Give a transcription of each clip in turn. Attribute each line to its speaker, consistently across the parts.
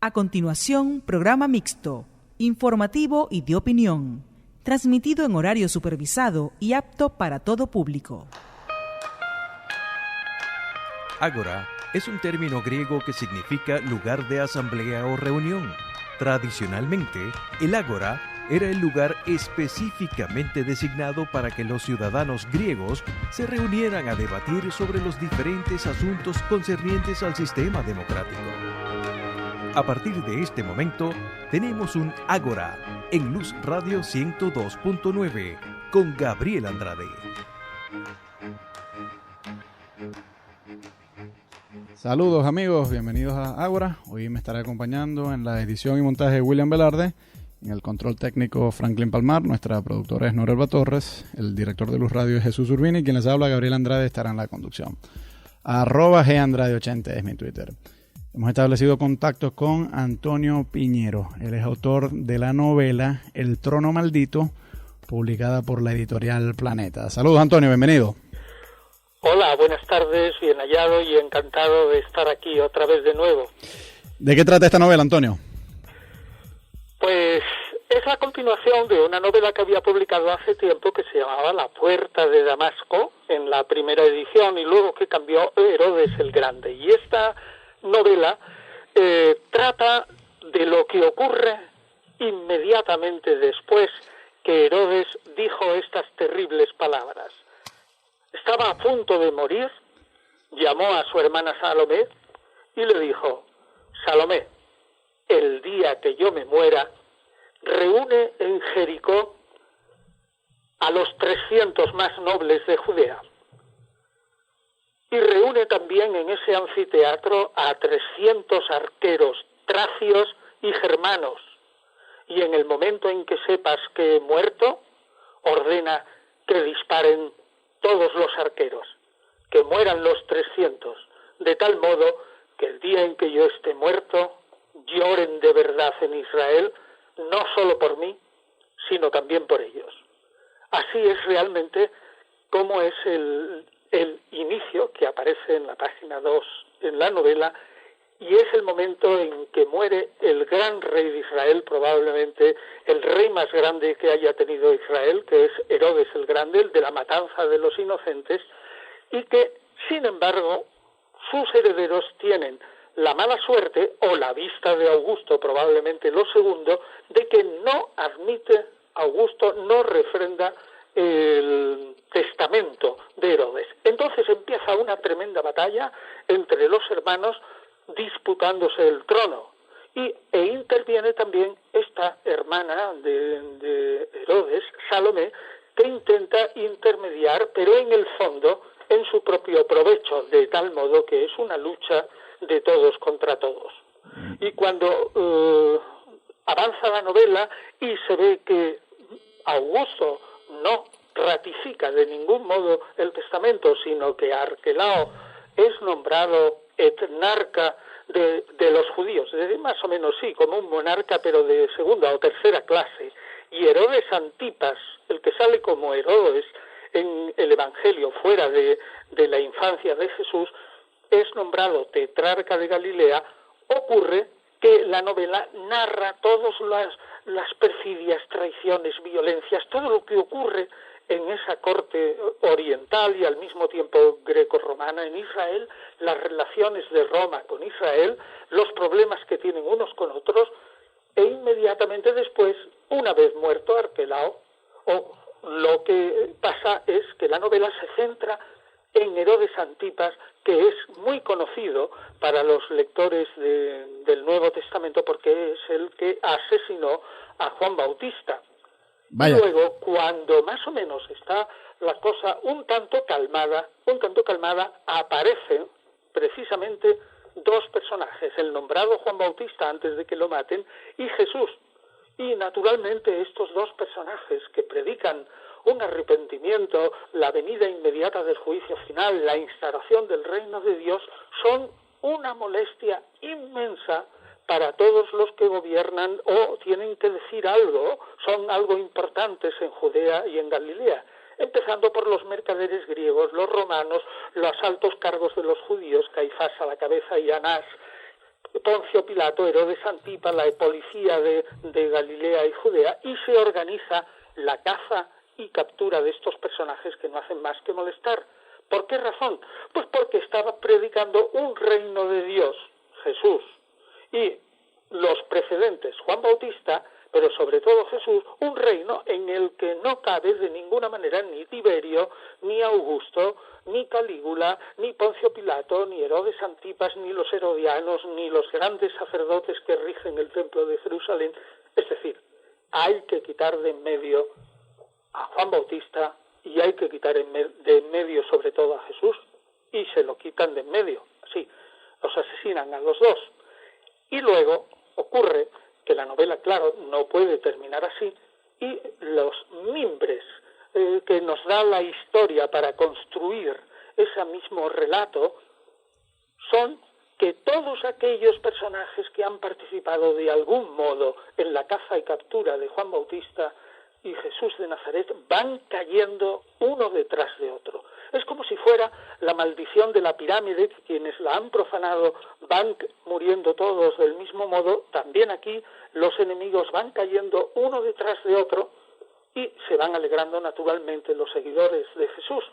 Speaker 1: A continuación, programa mixto, informativo y de opinión, transmitido en horario supervisado y apto para todo público.
Speaker 2: Ágora es un término griego que significa lugar de asamblea o reunión. Tradicionalmente, el ágora era el lugar específicamente designado para que los ciudadanos griegos se reunieran a debatir sobre los diferentes asuntos concernientes al sistema democrático. A partir de este momento, tenemos un ágora en Luz Radio 102.9 con Gabriel Andrade.
Speaker 3: Saludos amigos, bienvenidos a Ágora. Hoy me estará acompañando en la edición y montaje William Velarde, en el control técnico Franklin Palmar, nuestra productora es Norelba Torres, el director de Luz Radio es Jesús Urbini, quien les habla, Gabriel Andrade, estará en la conducción. @GAndrade80 es mi Twitter. Hemos establecido contactos con Antonio Piñero. Él es autor de la novela El Trono Maldito, publicada por la editorial Planeta. Saludos Antonio, bienvenido.
Speaker 4: Hola, buenas tardes, bien hallado y encantado de estar aquí otra vez de nuevo.
Speaker 3: ¿De qué trata esta novela, Antonio?
Speaker 4: Pues es la continuación de una novela que había publicado hace tiempo que se llamaba La Puerta de Damasco, en la primera edición, y luego que cambió Herodes el Grande. Y esta novela trata de lo que ocurre inmediatamente después que Herodes dijo estas terribles palabras. Estaba a punto de morir, llamó a su hermana Salomé y le dijo: Salomé, el día que yo me muera, reúne en Jericó a los 300 más nobles de Judea. Y reúne también en ese anfiteatro a 300 arqueros tracios y germanos. Y en el momento en que sepas que he muerto, ordena que disparen todos los arqueros, que mueran los 300, de tal modo que el día en que yo esté muerto, lloren de verdad en Israel, no solo por mí, sino también por ellos. Así es realmente como es el inicio que aparece en la página 2 en la novela, y es el momento en que muere el gran rey de Israel, probablemente el rey más grande que haya tenido Israel, que es Herodes el Grande, el de la matanza de los inocentes, y que, sin embargo, sus herederos tienen la mala suerte, o la vista de Augusto, probablemente lo segundo, de que no admite, Augusto no refrenda el testamento de Herodes. Entonces empieza una tremenda batalla entre los hermanos disputándose el trono, e interviene también esta hermana de Herodes, Salomé, que intenta intermediar, pero en el fondo en su propio provecho, de tal modo que es una lucha de todos contra todos. Y cuando avanza la novela y se ve que Augusto no ratifica de ningún modo el testamento, sino que Arquelao es nombrado etnarca de los judíos, más o menos sí, como un monarca, pero de segunda o tercera clase, y Herodes Antipas, el que sale como Herodes en el Evangelio fuera de la infancia de Jesús, es nombrado tetrarca de Galilea. Ocurre que la novela narra todas las perfidias, traiciones, violencias, todo lo que ocurre en esa corte oriental y al mismo tiempo greco-romana en Israel, las relaciones de Roma con Israel, los problemas que tienen unos con otros, e inmediatamente después, una vez muerto Arquelao, lo que pasa es que la novela se centra en Herodes Antipas, que es muy conocido para los lectores del Nuevo Testamento porque es el que asesinó a Juan Bautista. Vaya. Y luego, cuando más o menos está la cosa un tanto calmada, aparecen precisamente dos personajes, el nombrado Juan Bautista antes de que lo maten y Jesús. Y naturalmente estos dos personajes que predican un arrepentimiento, la venida inmediata del juicio final, la instauración del reino de Dios, son una molestia inmensa para todos los que gobiernan o tienen que decir algo, son algo importantes en Judea y en Galilea, empezando por los mercaderes griegos, los romanos, los altos cargos de los judíos, Caifás a la cabeza y Anás, Poncio Pilato, Herodes Antipas, la policía de Galilea y Judea, y se organiza la caza y captura de estos personajes que no hacen más que molestar. ¿Por qué razón? Pues porque estaba predicando un reino de Dios, Jesús, y los precedentes, Juan Bautista, pero sobre todo Jesús, un reino en el que no cabe de ninguna manera ni Tiberio, ni Augusto, ni Calígula, ni Poncio Pilato, ni Herodes Antipas, ni los herodianos, ni los grandes sacerdotes que rigen el templo de Jerusalén. Es decir, hay que quitar de en medio a Juan Bautista y hay que quitar de en medio sobre todo a Jesús, y se lo quitan de en medio. Sí, los asesinan a los dos. Y luego ocurre que la novela, claro, no puede terminar así, y los mimbres que nos da la historia para construir ese mismo relato son que todos aquellos personajes que han participado de algún modo en la caza y captura de Juan Bautista y Jesús de Nazaret van cayendo uno detrás de otro. Es como si fuera la maldición de la pirámide, que quienes la han profanado van muriendo todos del mismo modo. También aquí los enemigos van cayendo uno detrás de otro y se van alegrando naturalmente los seguidores de Jesús.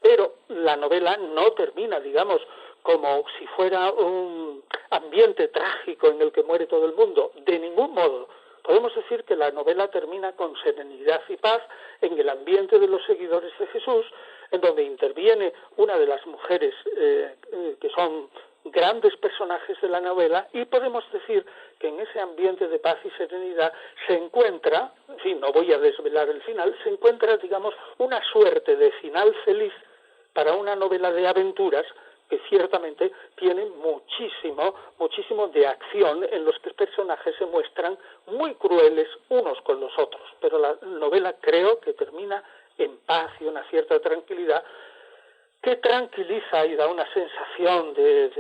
Speaker 4: Pero la novela no termina, digamos, como si fuera un ambiente trágico en el que muere todo el mundo. De ningún modo. Podemos decir que la novela termina con serenidad y paz en el ambiente de los seguidores de Jesús, en donde interviene una de las mujeres que son grandes personajes de la novela, y podemos decir que en ese ambiente de paz y serenidad se encuentra, en fin, no voy a desvelar el final, se encuentra, digamos, una suerte de final feliz para una novela de aventuras que ciertamente tiene muchísimo de acción, en los que los personajes se muestran muy crueles unos con los otros. Pero la novela creo que termina en paz y una cierta tranquilidad que tranquiliza y da una sensación de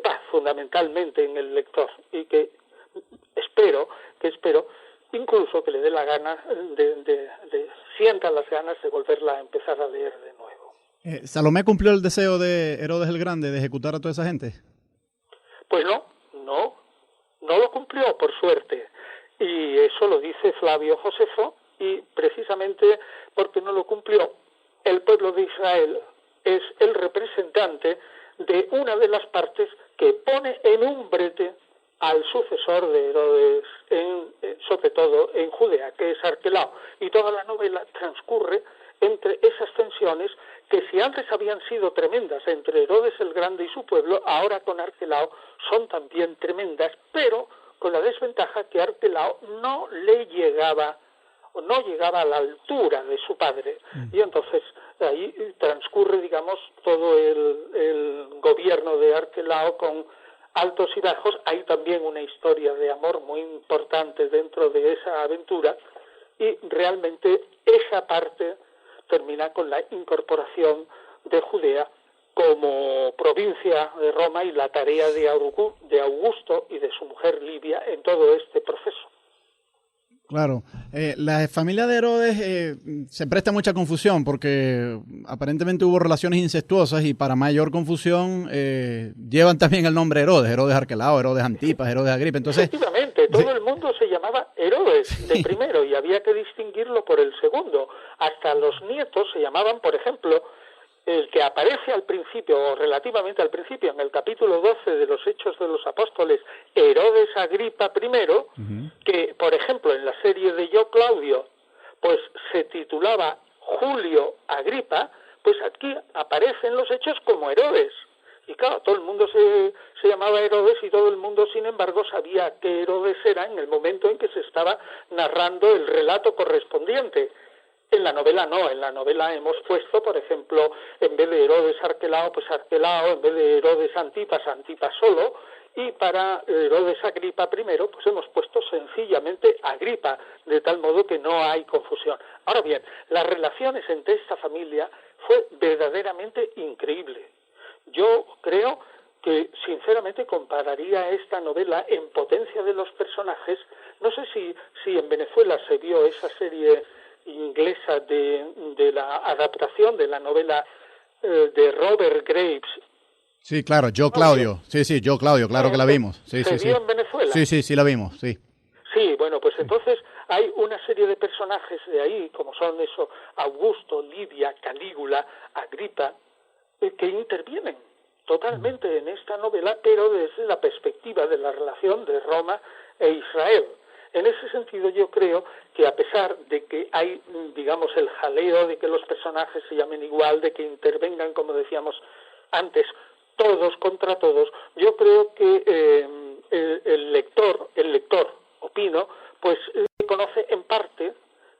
Speaker 4: paz fundamentalmente en el lector, y que espero incluso que le dé la gana sienta las ganas de volverla a empezar a leer de nuevo.
Speaker 3: ¿Salomé cumplió el deseo de Herodes el Grande de ejecutar a toda esa gente?
Speaker 4: Pues no lo cumplió, por suerte. Y eso lo dice Flavio Josefo, y precisamente porque no lo cumplió, el pueblo de Israel es el representante de una de las partes que pone en un brete al sucesor de Herodes, sobre todo en Judea, que es Arquelao. Y toda la novela transcurre entre esas tensiones que, si antes habían sido tremendas entre Herodes el Grande y su pueblo, ahora con Arquelao son también tremendas, pero con la desventaja que Arquelao no llegaba a la altura de su padre. Y entonces ahí transcurre, digamos, todo el gobierno de Arquelao con altos y bajos. Hay también una historia de amor muy importante dentro de esa aventura, y realmente esa parte termina con la incorporación de Judea como provincia de Roma y la tarea de Augusto y de su mujer Livia en todo este proceso.
Speaker 3: Claro. La familia de Herodes se presta mucha confusión porque aparentemente hubo relaciones incestuosas, y para mayor confusión llevan también el nombre Herodes Arquelao, Herodes Antipas, Herodes Agripa. Entonces,
Speaker 4: efectivamente, todo el mundo se llamaba Herodes de primero y había que distinguirlo por el segundo. Hasta los nietos se llamaban, por ejemplo, el que aparece al principio, o relativamente al principio, en el capítulo 12 de los Hechos de los Apóstoles, Herodes Agripa I, que, por ejemplo, en la serie de Yo Claudio, pues se titulaba Julio Agripa, pues aquí aparece en los Hechos como Herodes. Y claro, todo el mundo se llamaba Herodes, y todo el mundo, sin embargo, sabía que Herodes era en el momento en que se estaba narrando el relato correspondiente. En la novela no, en la novela hemos puesto, por ejemplo, en vez de Herodes Arquelao, pues Arquelao, en vez de Herodes Antipas, Antipas solo, y para Herodes Agripa I, pues hemos puesto sencillamente Agripa, de tal modo que no hay confusión. Ahora bien, las relaciones entre esta familia fue verdaderamente increíble. Yo creo que sinceramente compararía esta novela en potencia de los personajes. No sé si en Venezuela se vio esa serie inglesa de la adaptación de la novela de Robert Graves,
Speaker 3: Sí, claro, Yo Claudio. Sí, Yo Claudio, claro que la vimos. Sí,
Speaker 4: ¿Se vio en Venezuela?
Speaker 3: Sí, la vimos, sí.
Speaker 4: Sí, bueno, pues entonces hay una serie de personajes de ahí, como son eso, Augusto, Lidia, Calígula, Agripa, que intervienen totalmente en esta novela, pero desde la perspectiva de la relación de Roma e Israel. En ese sentido yo creo que a pesar de que hay, digamos, el jaleo de que los personajes se llamen igual, de que intervengan, como decíamos antes, todos contra todos, yo creo que el lector, opino, pues conoce en parte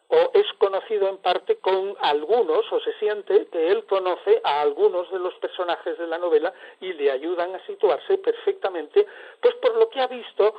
Speaker 4: o es conocido en parte con algunos, o se siente que él conoce a algunos de los personajes de la novela y le ayudan a situarse perfectamente, pues por lo que ha visto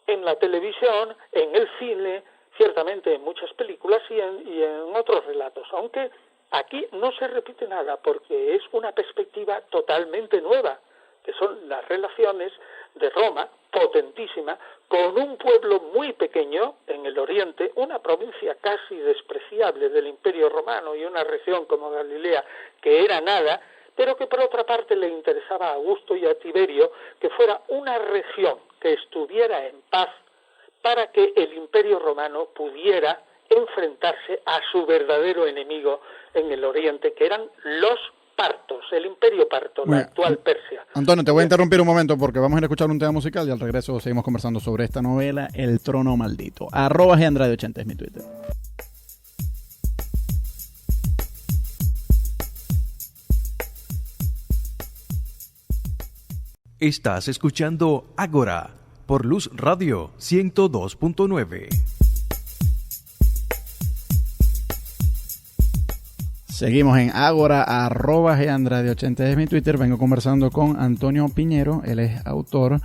Speaker 4: en la televisión, en el cine, ciertamente en muchas películas y en otros relatos, aunque aquí no se repite nada porque es una perspectiva totalmente nueva, que son las relaciones de Roma, potentísima, con un pueblo muy pequeño en el oriente, una provincia casi despreciable del Imperio Romano y una región como Galilea que era nada, pero que por otra parte le interesaba a Augusto y a Tiberio que fuera una región que estuviera en paz para que el Imperio Romano pudiera enfrentarse a su verdadero enemigo en el oriente, que eran los partos, el Imperio Parto, la actual Persia.
Speaker 3: Antonio, te voy a interrumpir un momento porque vamos a ir a escuchar un tema musical y al regreso seguimos conversando sobre esta novela, El Trono Maldito. @GAndrade80 es mi Twitter.
Speaker 2: Estás escuchando Ágora por Luz Radio 102.9.
Speaker 3: Seguimos en Ágora, @GAndrade80 es mi Twitter. Vengo conversando con Antonio Piñero, él es autor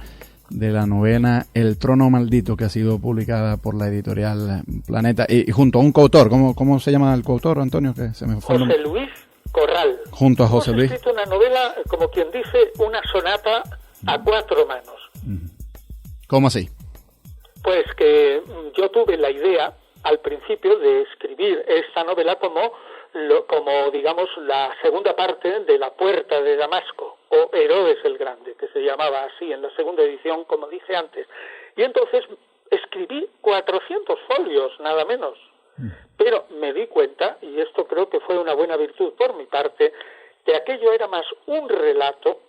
Speaker 3: de la novela El Trono Maldito, que ha sido publicada por la editorial Planeta, y junto a un coautor. ¿Cómo se llama el coautor, Antonio? Que se me fue
Speaker 4: José Luis Corral.
Speaker 3: Junto a José Luis.
Speaker 4: Hemos escrito una novela, como quien dice, una sonata a 4 manos.
Speaker 3: ¿Cómo así?
Speaker 4: Pues que yo tuve la idea al principio de escribir esta novela como digamos la segunda parte de La Puerta de Damasco o Herodes el Grande, que se llamaba así en la segunda edición, como dije antes. Y entonces escribí 400 folios, nada menos. Pero me di cuenta, y esto creo que fue una buena virtud por mi parte, que aquello era más un relato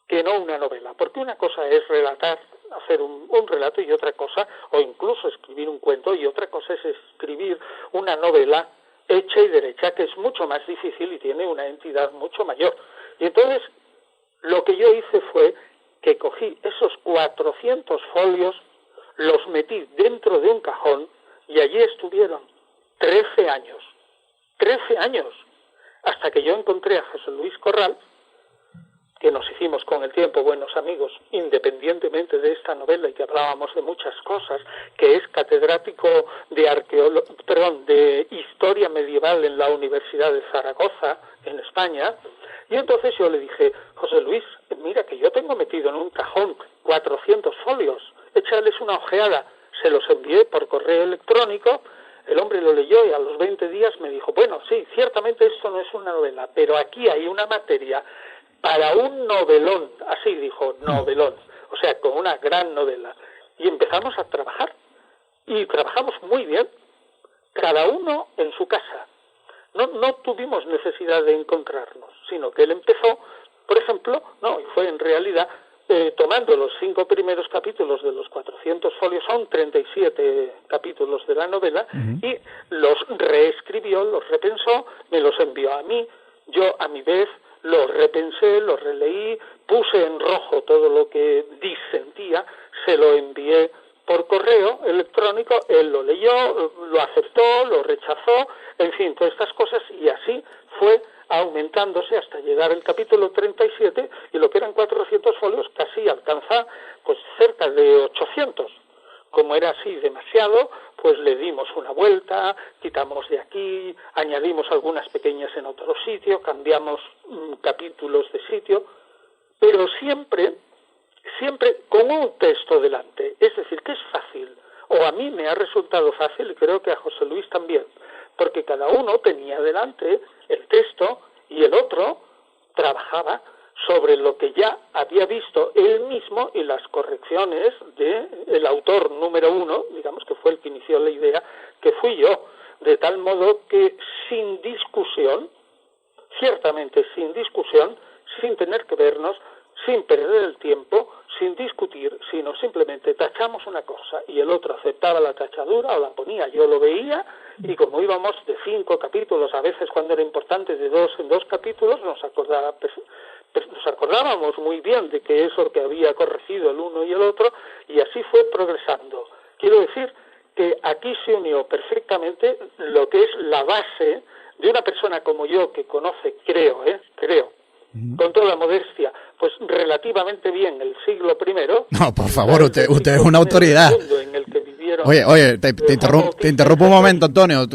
Speaker 4: que no una novela, porque una cosa es relatar, hacer un relato, y otra cosa, o incluso escribir un cuento, y otra cosa es escribir una novela hecha y derecha, que es mucho más difícil y tiene una entidad mucho mayor. Y entonces lo que yo hice fue que cogí esos 400 folios, los metí dentro de un cajón y allí estuvieron 13 años, hasta que yo encontré a José Luis Corral, que nos hicimos con el tiempo buenos amigos, independientemente de esta novela y que hablábamos de muchas cosas, que es catedrático de Historia Medieval en la Universidad de Zaragoza, en España, y entonces yo le dije, José Luis, mira que yo tengo metido en un cajón 400 folios, échales una ojeada. Se los envié por correo electrónico, el hombre lo leyó y a los 20 días me dijo, bueno, sí, ciertamente esto no es una novela, pero aquí hay una materia para un novelón, así dijo, novelón, o sea, con una gran novela. Y empezamos a trabajar, y trabajamos muy bien, cada uno en su casa. No tuvimos necesidad de encontrarnos, sino que él empezó, por ejemplo, y fue en realidad tomando los 5 primeros capítulos de los 400 folios, son 37 capítulos de la novela, y los reescribió, los repensó, me los envió a mí, yo a mi vez los repensé, los releí, puse en rojo todo lo que disentía, se lo envié por correo electrónico, él lo leyó, lo aceptó, lo rechazó, en fin, todas estas cosas, y así fue aumentándose hasta llegar al capítulo 37, y lo que eran 400 folios casi alcanza pues cerca de 800. Como era así demasiado, pues le dimos una vuelta, quitamos de aquí, añadimos algunas pequeñas en otro sitio, cambiamos capítulos de sitio, pero siempre con un texto delante. Es decir, que es fácil, o a mí me ha resultado fácil, y creo que a José Luis también, porque cada uno tenía delante el texto y el otro trabajaba sobre lo que ya había visto él mismo y las correcciones del autor número 1, digamos que fue el que inició la idea, que fui yo, de tal modo que sin discusión, ciertamente sin discusión, sin tener que vernos, sin perder el tiempo, sin discutir, sino simplemente tachamos una cosa y el otro aceptaba la tachadura o la ponía, yo lo veía, y como íbamos de 5 capítulos, a veces cuando era importante de 2 en 2 capítulos, nos acordábamos muy bien de que eso que había corregido el uno y el otro, y así fue progresando. Quiero decir que aquí se unió perfectamente lo que es la base de una persona como yo que conoce, creo, con toda modestia, pues relativamente bien el siglo I.
Speaker 3: No, por favor, usted es una autoridad.
Speaker 4: En el que vivieron,
Speaker 3: oye, te interrumpo un momento, Antonio.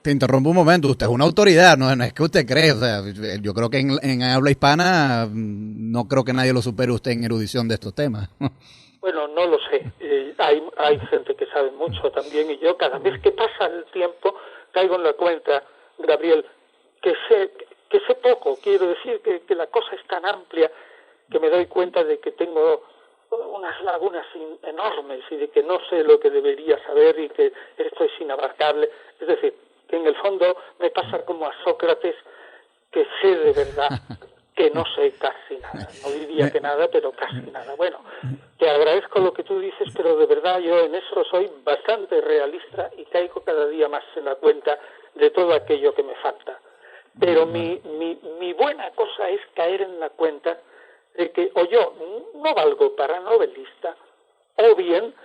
Speaker 3: Te interrumpo un momento. Usted es una autoridad, no es que usted cree. O sea, yo creo que en habla hispana no creo que nadie lo supere usted en erudición de estos temas.
Speaker 4: Bueno, no lo sé. Hay gente que sabe mucho también, y yo cada vez que pasa el tiempo caigo en la cuenta, Gabriel, que sé poco. Quiero decir que la cosa es tan amplia que me doy cuenta de que tengo unas lagunas enormes y de que no sé lo que debería saber y que esto es inabarcable. Es decir, que en el fondo me pasa como a Sócrates, que sé de verdad que no sé casi nada. No diría que nada, pero casi nada. Bueno, te agradezco lo que tú dices, pero de verdad yo en eso soy bastante realista y caigo cada día más en la cuenta de todo aquello que me falta. Pero mi buena cosa es caer en la cuenta de que o yo no valgo para novelista, o bien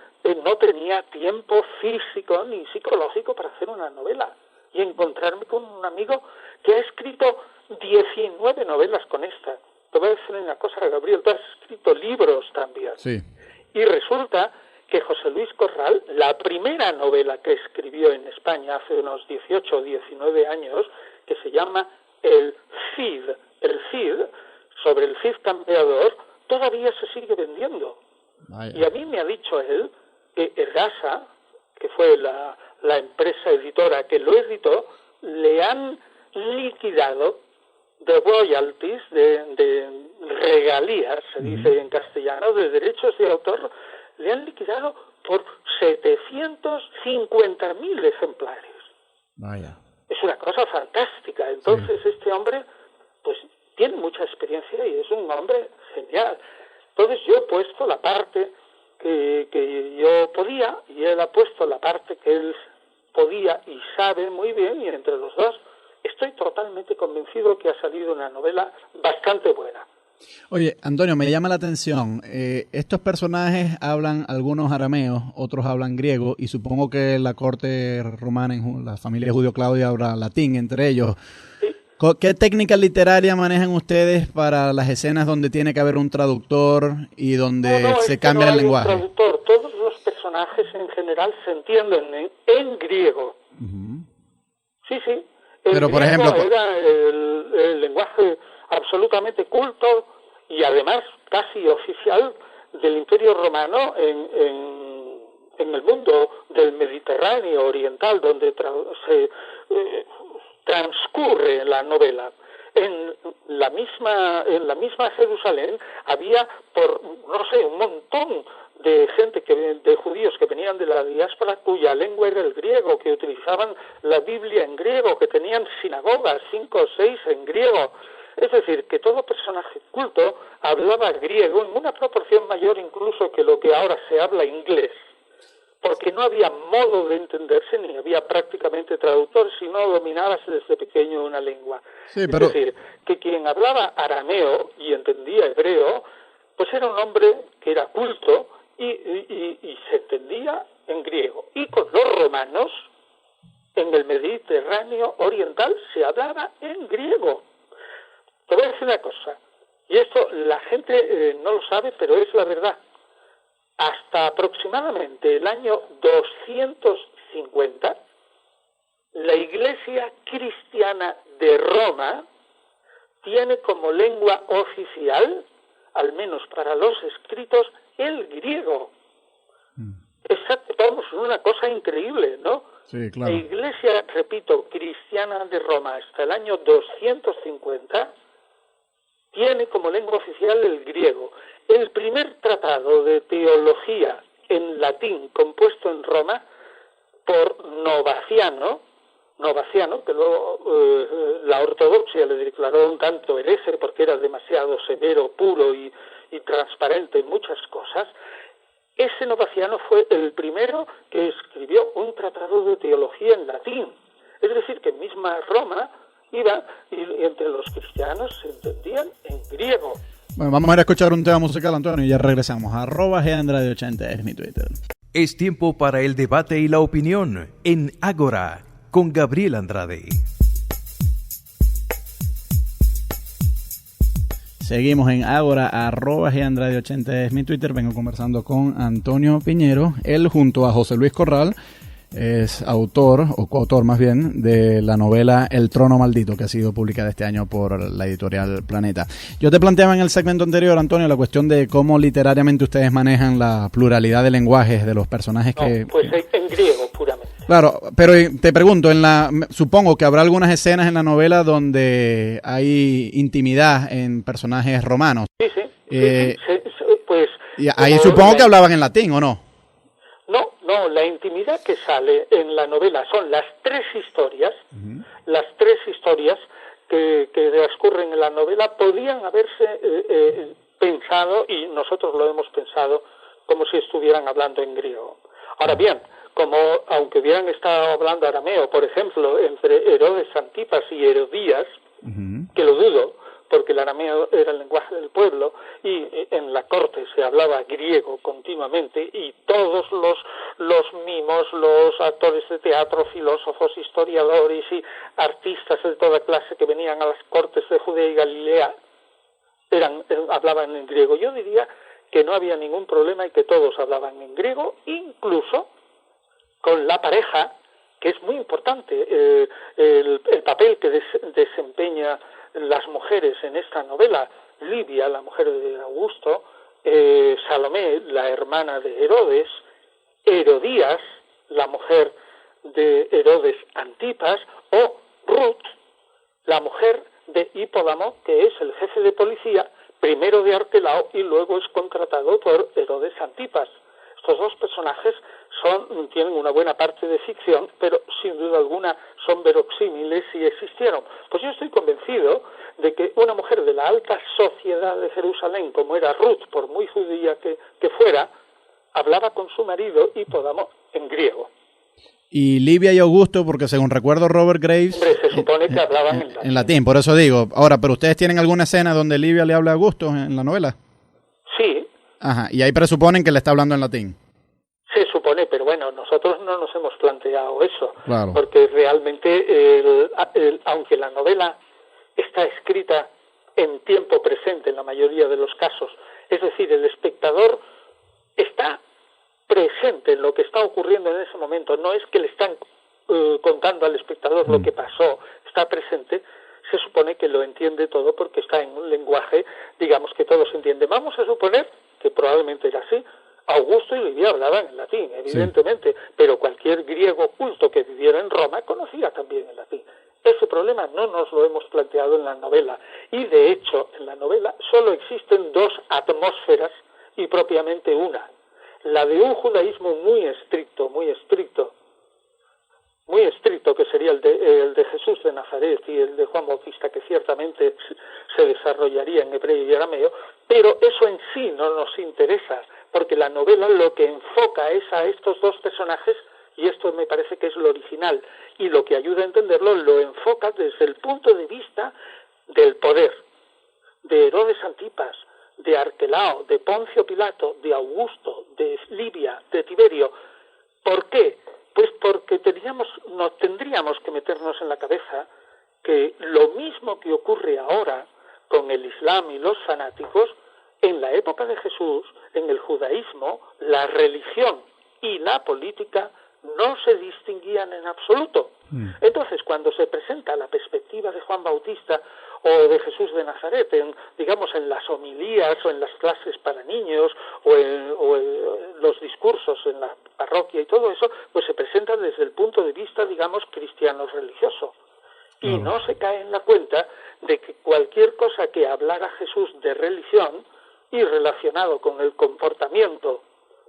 Speaker 4: no tenía tiempo físico ni psicológico para hacer una novela, y encontrarme con un amigo que ha escrito 19 novelas con esta. Te voy a decir una cosa, Gabriel, tú has escrito libros también.
Speaker 3: Sí.
Speaker 4: Y resulta que José Luis Corral, la primera novela que escribió en España hace unos 18 o 19 años, que se llama El Cid, sobre el Cid campeador, todavía se sigue vendiendo.
Speaker 3: Vaya.
Speaker 4: Y a mí me ha dicho él que Ergasa, que fue la empresa editora que lo editó, le han liquidado de royalties, de regalías, se dice en castellano, de derechos de autor, le han liquidado por 750.000 ejemplares.
Speaker 3: Vaya.
Speaker 4: Es una cosa fantástica. Entonces este hombre pues tiene mucha experiencia y es un hombre genial. Entonces yo he puesto la parte que yo podía, y él ha puesto la parte que él podía y sabe muy bien, y entre los dos estoy totalmente convencido que ha salido una novela bastante buena.
Speaker 3: Oye, Antonio, me llama la atención. Estos personajes hablan algunos arameos, otros hablan griego, y supongo que la corte romana, la familia judío-claudia, habla latín entre ellos.
Speaker 4: Sí.
Speaker 3: ¿Qué técnicas literarias manejan ustedes para las escenas donde tiene que haber un traductor y donde se cambia el lenguaje?
Speaker 4: Un traductor. Todos los personajes en general se entienden en griego.
Speaker 3: Uh-huh.
Speaker 4: Sí.
Speaker 3: Pero por ejemplo,
Speaker 4: era el lenguaje absolutamente culto y además casi oficial del Imperio Romano en el mundo del Mediterráneo oriental, donde se transcurre la novela. En la misma Jerusalén había un montón de gente de judíos que venían de la diáspora cuya lengua era el griego, que utilizaban la Biblia en griego, que tenían sinagogas, 5 o 6 en griego. Es decir, que todo personaje culto hablaba griego en una proporción mayor incluso que lo que ahora se habla inglés, porque no había modo de entenderse ni había prácticamente traductor si no dominabas desde pequeño una lengua.
Speaker 3: Sí, pero...
Speaker 4: Es decir, que quien hablaba arameo y entendía hebreo, pues era un hombre que era culto y se entendía en griego. Y con los romanos, en el Mediterráneo oriental, se hablaba en griego. Te voy a decir una cosa, y esto la gente no lo sabe, pero es la verdad. Hasta aproximadamente el año 250, la Iglesia cristiana de Roma tiene como lengua oficial, al menos para los escritos, el griego. Exacto, vamos, una cosa increíble, ¿no?
Speaker 3: Sí, claro.
Speaker 4: La Iglesia, repito, cristiana de Roma hasta el año 250 tiene como lengua oficial el griego. El primer tratado de teología en latín compuesto en Roma por Novaciano, que luego la ortodoxia le declaró un tanto hereje porque era demasiado severo, puro y transparente en muchas cosas. Ese Novaciano fue el primero que escribió un tratado de teología en latín. Es decir, que en misma Roma iba y entre los cristianos se entendían en griego.
Speaker 3: Bueno, vamos a ir a escuchar un tema musical, Antonio, y ya regresamos. @GAndrade80 es mi Twitter.
Speaker 2: Es tiempo para el debate y la opinión en Ágora con Gabriel Andrade.
Speaker 3: Seguimos en Ágora, @GAndrade80 es mi Twitter. Vengo conversando con Antonio Piñero. Él junto a José Luis Corral es autor, o coautor más bien, de la novela El Trono Maldito, que ha sido publicada este año por la editorial Planeta. Yo te planteaba en el segmento anterior, Antonio, la cuestión de cómo literariamente ustedes manejan la pluralidad de lenguajes de los personajes que...
Speaker 4: Pues en griego, puramente.
Speaker 3: Claro, pero te pregunto, supongo que habrá algunas escenas en la novela donde hay intimidad en personajes romanos.
Speaker 4: Sí. Pues...
Speaker 3: Y ahí supongo que hablaban en latín, ¿o no?
Speaker 4: No, la intimidad que sale en la novela son las tres historias, las tres historias que transcurren en la novela podían haberse pensado, y nosotros lo hemos pensado, como si estuvieran hablando en griego. Ahora bien, aunque hubieran estado hablando arameo, por ejemplo, entre Herodes Antipas y Herodías, que lo dudo, porque el arameo era el lenguaje del pueblo y en la corte se hablaba griego continuamente y todos los mimos, los actores de teatro, filósofos, historiadores y artistas de toda clase que venían a las cortes de Judea y Galilea hablaban en griego. Yo diría que no había ningún problema y que todos hablaban en griego, incluso con la pareja, que es muy importante, el papel que desempeña las mujeres en esta novela, Livia, la mujer de Augusto, Salomé, la hermana de Herodes, Herodías, la mujer de Herodes Antipas, o Ruth, la mujer de Hipódamo, que es el jefe de policía, primero de Arquelao y luego es contratado por Herodes Antipas. Estos dos personajes tienen una buena parte de ficción, pero sin duda alguna son verosímiles y existieron. Pues yo estoy convencido de que una mujer de la alta sociedad de Jerusalén, como era Ruth, por muy judía que fuera, hablaba con su marido Hipódamo en griego.
Speaker 3: Y Livia y Augusto, porque según recuerdo Robert Graves...
Speaker 4: Hombre, se supone que hablaban en latín.
Speaker 3: En latín, por eso digo. Ahora, ¿pero ustedes tienen alguna escena donde Livia le habla a Augusto en la novela?
Speaker 4: Sí.
Speaker 3: Ajá, y ahí presuponen que le está hablando en latín.
Speaker 4: Se supone, pero bueno, nosotros no nos hemos planteado eso.
Speaker 3: Claro.
Speaker 4: Porque realmente, aunque la novela está escrita en tiempo presente en la mayoría de los casos, es decir, el espectador está presente en lo que está ocurriendo en ese momento, no es que le están contando al espectador lo que pasó, está presente, se supone que lo entiende todo porque está en un lenguaje, digamos, que todos entienden. Vamos a suponer que probablemente era así. Augusto y Livia hablaban en latín, evidentemente, pero cualquier griego culto que viviera en Roma conocía también el latín. Ese problema no nos lo hemos planteado en la novela, y de hecho en la novela solo existen dos atmósferas y propiamente una, la de un judaísmo muy estricto, que sería el de Jesús de Nazaret y el de Juan Bautista, que ciertamente se desarrollaría en hebreo y arameo, pero eso en sí no nos interesa, porque la novela lo que enfoca es a estos dos personajes, y esto me parece que es lo original, y lo que ayuda a entenderlo, lo enfoca desde el punto de vista del poder, de Herodes Antipas, de Arquelao, de Poncio Pilato, de Augusto, de Livia, de Tiberio. ¿Por qué? Pues porque tendríamos que meternos en la cabeza que lo mismo que ocurre ahora con el Islam y los fanáticos, en la época de Jesús, en el judaísmo, la religión y la política no se distinguían en absoluto. Entonces, cuando se presenta la perspectiva de Juan Bautista o de Jesús de Nazaret, en las homilías o en las clases para niños o en los discursos en la parroquia y todo eso, pues se presenta desde el punto de vista, digamos, cristiano religioso. y no se cae en la cuenta de que cualquier cosa que hablara Jesús de religión y relacionado con el comportamiento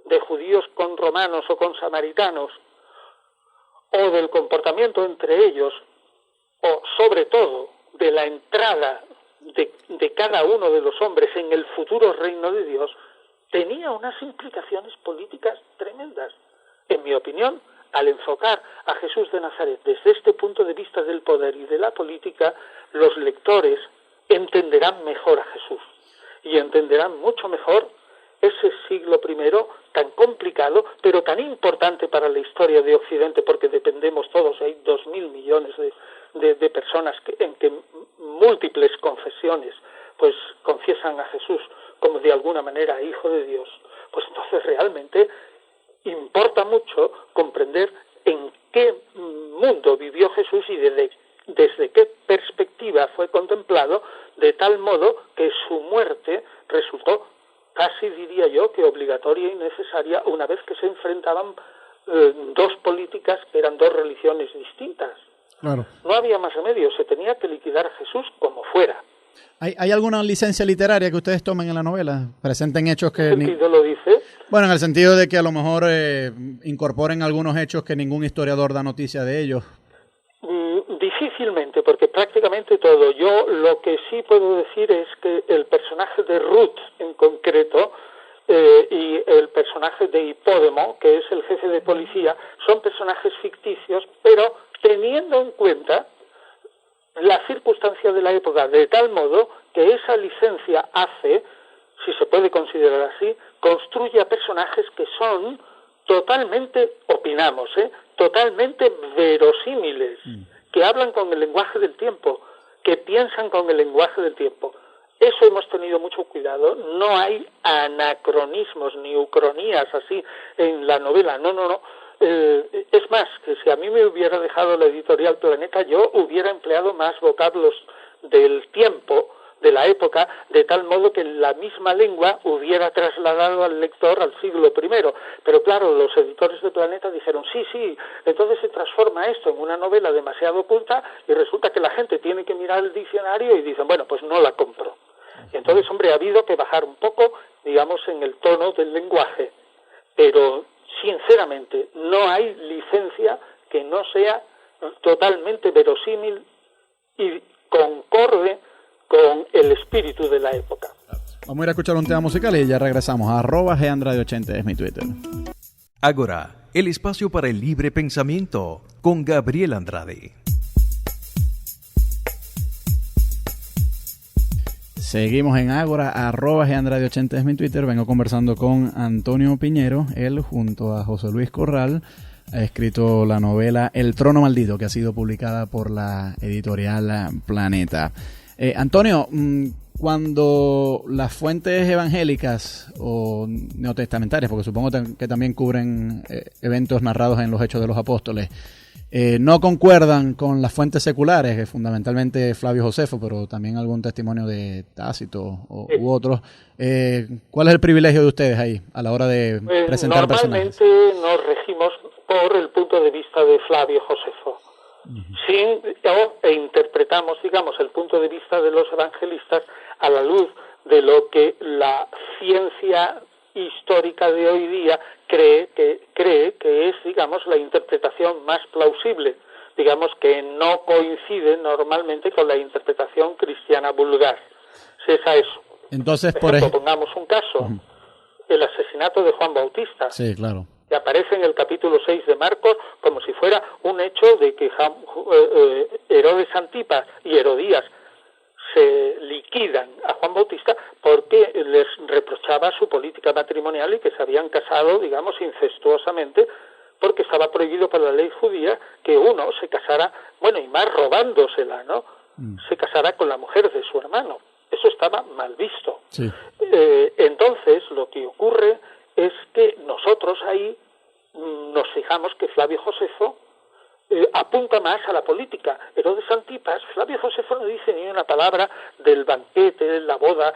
Speaker 4: de judíos con romanos o con samaritanos, o del comportamiento entre ellos, o sobre todo de la entrada de cada uno de los hombres en el futuro reino de Dios, tenía unas implicaciones políticas tremendas. En mi opinión, al enfocar a Jesús de Nazaret desde este punto de vista del poder y de la política, los lectores entenderán mejor a Jesús y entenderán mucho mejor ese siglo I tan complicado, pero tan importante para la historia de Occidente, porque dependemos todos, hay 2.000 millones de personas en que múltiples confesiones pues confiesan a Jesús como de alguna manera Hijo de Dios. Pues entonces realmente importa mucho comprender en qué mundo vivió Jesús y desde qué perspectiva fue contemplado, de tal modo que su muerte resultó casi, diría yo, que obligatoria y necesaria una vez que se enfrentaban dos políticas que eran dos religiones distintas.
Speaker 3: Claro.
Speaker 4: No había más remedio, se tenía que liquidar a Jesús como fuera.
Speaker 3: ¿Hay alguna licencia literaria que ustedes tomen en la novela? ¿Presenten hechos que...
Speaker 4: ¿En qué sentido lo dice?
Speaker 3: Bueno, en el sentido de que a lo mejor incorporen algunos hechos que ningún historiador da noticia de ellos.
Speaker 4: Difícilmente, porque prácticamente todo. Yo lo que sí puedo decir es que el personaje de Ruth en concreto y el personaje de Hipódemo, que es el jefe de policía, son personajes ficticios, pero teniendo en cuenta la circunstancia de la época, de tal modo que esa licencia hace, si se puede considerar así, construye a personajes que son totalmente, opinamos, totalmente verosímiles, que hablan con el lenguaje del tiempo, que piensan con el lenguaje del tiempo. Eso hemos tenido mucho cuidado. No hay anacronismos ni ucronías así en la novela. No. Es más, que si a mí me hubiera dejado la editorial Planeta, yo hubiera empleado más vocablos del tiempo, de la época, de tal modo que la misma lengua hubiera trasladado al lector al siglo I. Pero claro, los editores de Planeta dijeron, sí, entonces se transforma esto en una novela demasiado oculta y resulta que la gente tiene que mirar el diccionario y dicen, bueno, pues no la compro. Y entonces, hombre, ha habido que bajar un poco, digamos, en el tono del lenguaje. Pero, sinceramente, no hay licencia que no sea totalmente verosímil y concorde con el espíritu de la época.
Speaker 3: Vamos a ir a escuchar un tema musical y ya regresamos. @GEAndrade80 es mi Twitter.
Speaker 2: Ágora, el espacio para el libre pensamiento, con Gabriel Andrade.
Speaker 3: Seguimos en Ágora, @GEAndrade80 es mi Twitter. Vengo conversando con Antonio Piñero. Él, junto a José Luis Corral, ha escrito la novela El Trono Maldito, que ha sido publicada por la editorial Planeta. Antonio, cuando las fuentes evangélicas o neotestamentarias, porque supongo que también cubren eventos narrados en los Hechos de los Apóstoles, no concuerdan con las fuentes seculares, que fundamentalmente Flavio Josefo, pero también algún testimonio de Tácito u otros, ¿cuál es el privilegio de ustedes ahí a la hora de presentar personajes?
Speaker 4: Normalmente nos regimos por el punto de vista de Flavio Josefo. E interpretamos, digamos, el punto de vista de los evangelistas a la luz de lo que la ciencia histórica de hoy día cree que es, digamos, la interpretación más plausible, digamos, que no coincide normalmente con la interpretación cristiana vulgar. Si es a eso.
Speaker 3: Entonces,
Speaker 4: por ejemplo, pongamos un caso, el asesinato de Juan Bautista.
Speaker 3: Sí, claro.
Speaker 4: Que aparece en el capítulo 6 de Marcos como si fuera un hecho de que Herodes Antipas y Herodías se liquidan a Juan Bautista porque les reprochaba su política matrimonial y que se habían casado, digamos, incestuosamente, porque estaba prohibido por la ley judía que uno se casara, bueno, y más robándosela, ¿no? Se casara con la mujer de su hermano. Eso estaba mal visto.
Speaker 3: Sí.
Speaker 4: Entonces, lo que ocurre es que nosotros ahí nos fijamos que Flavio Josefo apunta más a la política. Herodes Antipas, Flavio Josefo no dice ni una palabra del banquete, la boda,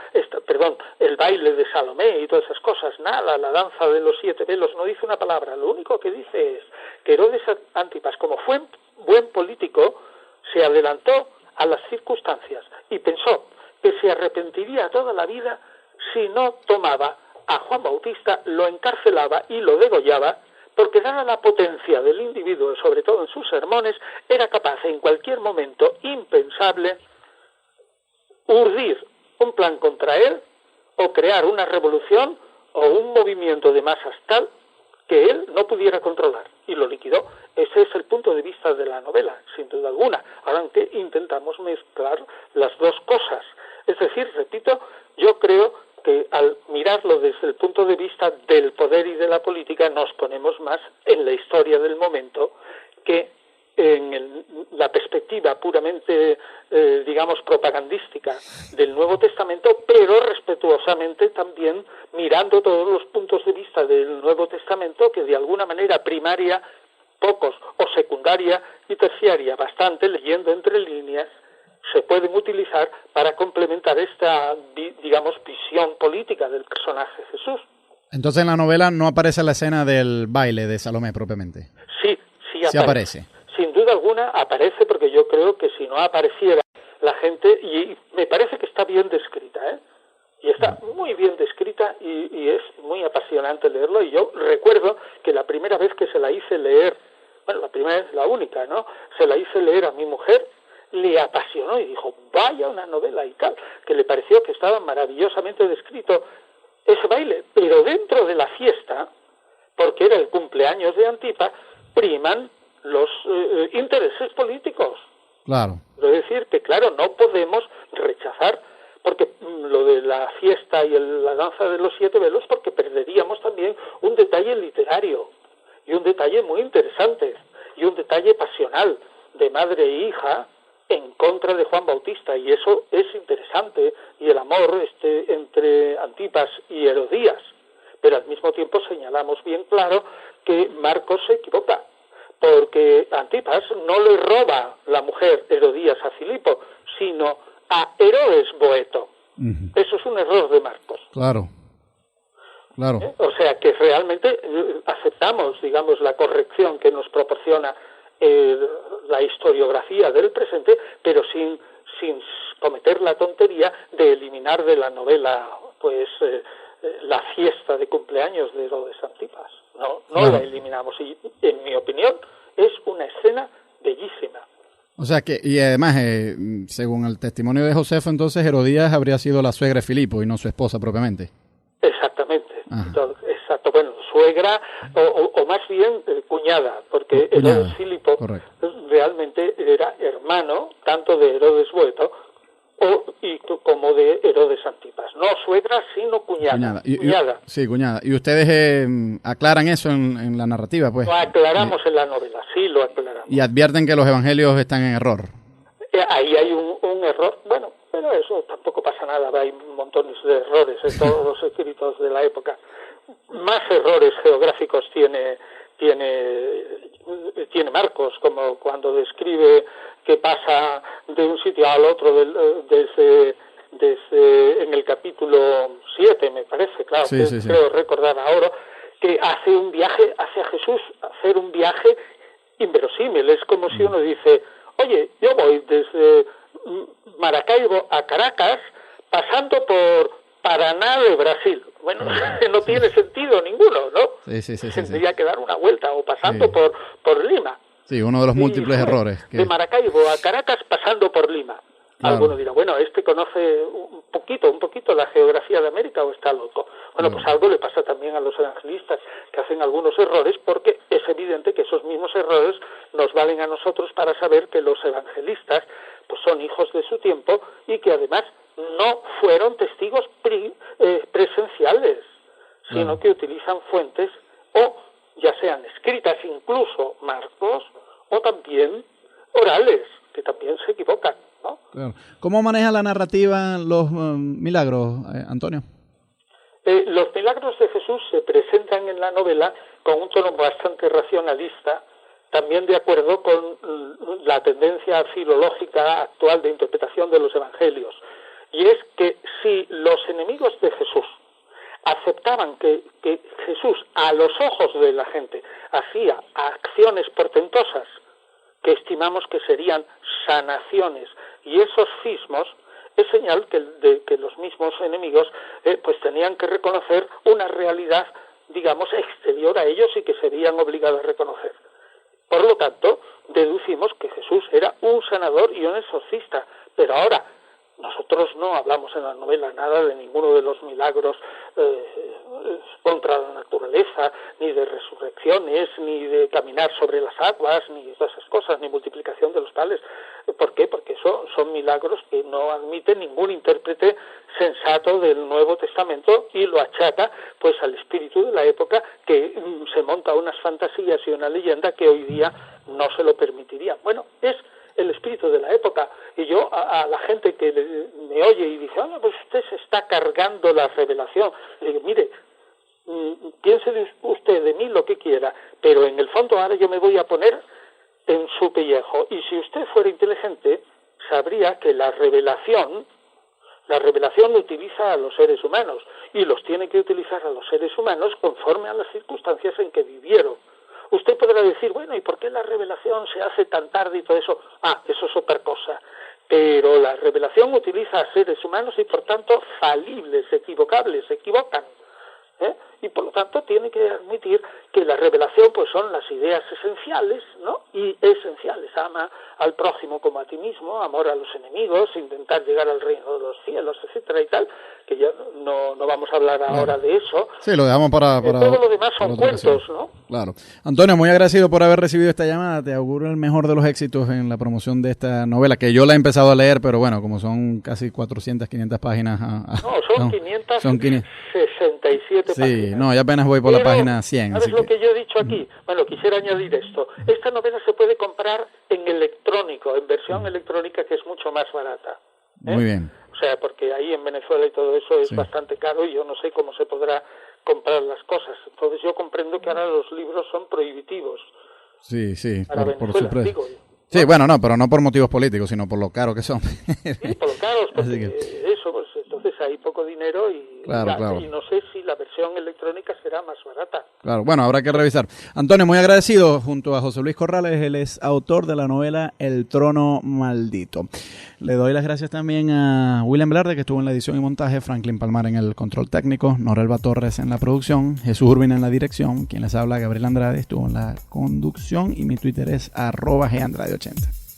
Speaker 4: el baile de Salomé y todas esas cosas, nada, la danza de los 7 velos, no dice una palabra. Lo único que dice es que Herodes Antipas, como fue buen político, se adelantó a las circunstancias y pensó que se arrepentiría toda la vida si no tomaba a Juan Bautista, lo encarcelaba y lo degollaba, porque dada la potencia del individuo, sobre todo en sus sermones, era capaz en cualquier momento impensable urdir un plan contra él o crear una revolución o un movimiento de masas tal que él no pudiera controlar, y lo liquidó. Ese es el punto de vista de la novela, sin duda alguna, aunque intentamos mezclar las dos cosas. Es decir, repito, yo creo que al mirarlo desde el punto de vista del poder y de la política nos ponemos más en la historia del momento que en la perspectiva puramente, digamos, propagandística del Nuevo Testamento, pero respetuosamente también mirando todos los puntos de vista del Nuevo Testamento que de alguna manera primaria, pocos, o secundaria y terciaria, bastante, leyendo entre líneas, se pueden utilizar para complementar esta, digamos, visión política del personaje Jesús.
Speaker 3: Entonces en la novela no aparece la escena del baile de Salomé propiamente.
Speaker 4: Sí
Speaker 3: aparece.
Speaker 4: Sin duda alguna aparece, porque yo creo que si no apareciera la gente, y me parece que está bien descrita, y está muy bien descrita y es muy apasionante leerlo. Y yo recuerdo que la primera vez que se la hice leer, bueno, la primera vez, la única, ¿no? Se la hice leer a mi mujer, le apasionó y dijo, vaya una novela y tal, que le pareció que estaba maravillosamente descrito ese baile, pero dentro de la fiesta, porque era el cumpleaños de Antipas, priman los intereses políticos.
Speaker 3: Claro.
Speaker 4: Es decir, que claro, no podemos rechazar, porque lo de la fiesta y la danza de los 7 velos, porque perderíamos también un detalle literario, y un detalle muy interesante, y un detalle pasional, de madre e hija, en contra de Juan Bautista, y eso es interesante, y el amor entre Antipas y Herodías. Pero al mismo tiempo señalamos bien claro que Marcos se equivoca, porque Antipas no le roba la mujer Herodías a Filipo, sino a Herodes Boeto. Eso es un error de Marcos.
Speaker 3: Claro.
Speaker 4: O sea que realmente aceptamos, digamos, la corrección que nos proporciona la historiografía del presente, pero sin cometer la tontería de eliminar de la novela, pues, la fiesta de cumpleaños de Herodes Antipas. No la eliminamos, y en mi opinión es una escena bellísima.
Speaker 3: O sea que, y además, según el testimonio de Josefo, entonces Herodías habría sido la suegra de Filipo y no su esposa propiamente.
Speaker 4: Exactamente. Exacto. Bueno, suegra o más bien cuñada, porque Herodes Filipo realmente era hermano tanto de Herodes Boeto como de Herodes Antipas. No suegra, sino cuñada. Cuñada.
Speaker 3: Sí, cuñada. ¿Y ustedes aclaran eso en la narrativa, pues?
Speaker 4: Lo aclaramos en la novela, sí, lo aclaramos.
Speaker 3: Y advierten que los evangelios están en error.
Speaker 4: Ahí hay un error, bueno, pero eso tampoco pasa nada, hay montones de errores en todos los escritos de la época. Más errores geográficos tiene Marcos, como cuando describe que pasa de un sitio al otro desde en el capítulo 7, me parece, claro, sí. Creo recordar ahora, que hace Jesús hacer un viaje inverosímil. Es como si uno dice, oye, yo voy desde Maracaibo a Caracas pasando por Paraná de Brasil. Bueno, no tiene sentido ninguno, ¿no?
Speaker 3: Sí.
Speaker 4: Tendría que dar una vuelta, o pasando por Lima.
Speaker 3: Sí, uno de los múltiples errores.
Speaker 4: De Maracaibo a Caracas pasando por Lima. Claro. Alguno dirá, bueno, conoce un poquito la geografía de América, o está loco. Bueno, pues algo le pasa también a los evangelistas, que hacen algunos errores, porque es evidente que esos mismos errores nos valen a nosotros para saber que los evangelistas pues son hijos de su tiempo, y que además no fueron testigos presenciales, sino que utilizan fuentes, o ya sean escritas, incluso Marcos, o también orales, que también se equivocan, ¿no?
Speaker 3: Claro. ¿Cómo maneja la narrativa los milagros, Antonio?
Speaker 4: Los milagros de Jesús se presentan en la novela con un tono bastante racionalista, también de acuerdo con la tendencia filológica actual de interpretación de los evangelios. Y es que si los enemigos de Jesús aceptaban que Jesús, a los ojos de la gente, hacía acciones portentosas que estimamos que serían sanaciones, y esos sismos es señal de que los mismos enemigos pues tenían que reconocer una realidad, digamos, exterior a ellos y que se veían obligados a reconocer. Por lo tanto, deducimos que Jesús era un sanador y un exorcista, pero ahora nosotros no hablamos en la novela nada de ninguno de los milagros contra la naturaleza, ni de resurrecciones, ni de caminar sobre las aguas, ni de todas esas cosas, ni multiplicación de los panes. ¿Por qué? Porque eso son milagros que no admite ningún intérprete sensato del Nuevo Testamento y lo achaca pues al espíritu de la época, que se monta unas fantasías y una leyenda que hoy día no se lo permitiría. Bueno, es el espíritu de la época, y yo a la gente que me oye y dice, pues usted se está cargando la revelación, le digo, mire, piense usted de mí lo que quiera, pero en el fondo ahora yo me voy a poner en su pellejo, y si usted fuera inteligente sabría que la revelación utiliza a los seres humanos, y los tiene que utilizar a los seres humanos conforme a las circunstancias en que vivieron. Usted podrá decir, bueno, ¿y por qué la revelación se hace tan tarde y todo eso? Eso es otra cosa. Pero la revelación utiliza a seres humanos y, por tanto, falibles, equivocables, se equivocan. Y, por lo tanto, tiene que admitir que la revelación pues son las ideas esenciales, ¿no? Y esenciales. Ama al prójimo como a ti mismo, amor a los enemigos, intentar llegar al reino de los cielos, etcétera y tal, que ya no vamos a hablar ahora de eso.
Speaker 3: Sí, lo dejamos para
Speaker 4: todo lo demás son cuentos, ¿no?
Speaker 3: Claro. Antonio, muy agradecido por haber recibido esta llamada. Te auguro el mejor de los éxitos en la promoción de esta novela, que yo la he empezado a leer, pero bueno, como son casi 400, 500 páginas.
Speaker 4: Son 567
Speaker 3: sí,
Speaker 4: páginas.
Speaker 3: No, ya apenas voy por la página 100.
Speaker 4: ¿Sabes lo que yo he dicho aquí? Bueno, quisiera añadir esto. Esta novela se puede comprar en electrónico, en versión electrónica, que es mucho más barata.
Speaker 3: Muy bien.
Speaker 4: O sea, porque ahí en Venezuela y todo eso es bastante caro, y yo no sé cómo se podrá comprar las cosas. Entonces yo comprendo que ahora los libros son prohibitivos.
Speaker 3: Sí,
Speaker 4: por supuesto. Digo,
Speaker 3: sí, bueno, no, pero no por motivos políticos, sino por lo caros que son.
Speaker 4: Sí, por lo caros, porque eso, pues entonces hay poco dinero y,
Speaker 3: claro.
Speaker 4: Y no sé si la versión electrónica será más barata.
Speaker 3: Claro, bueno, habrá que revisar. Antonio, muy agradecido, junto a José Luis Corrales, él es autor de la novela El Trono Maldito. Le doy las gracias también a William Velarde, que estuvo en la edición y montaje, Franklin Palmar en el control técnico, Norelba Torres en la producción, Jesús Urbina en la dirección, quien les habla, Gabriel Andrade, estuvo en la conducción, y mi Twitter es @gandrade80.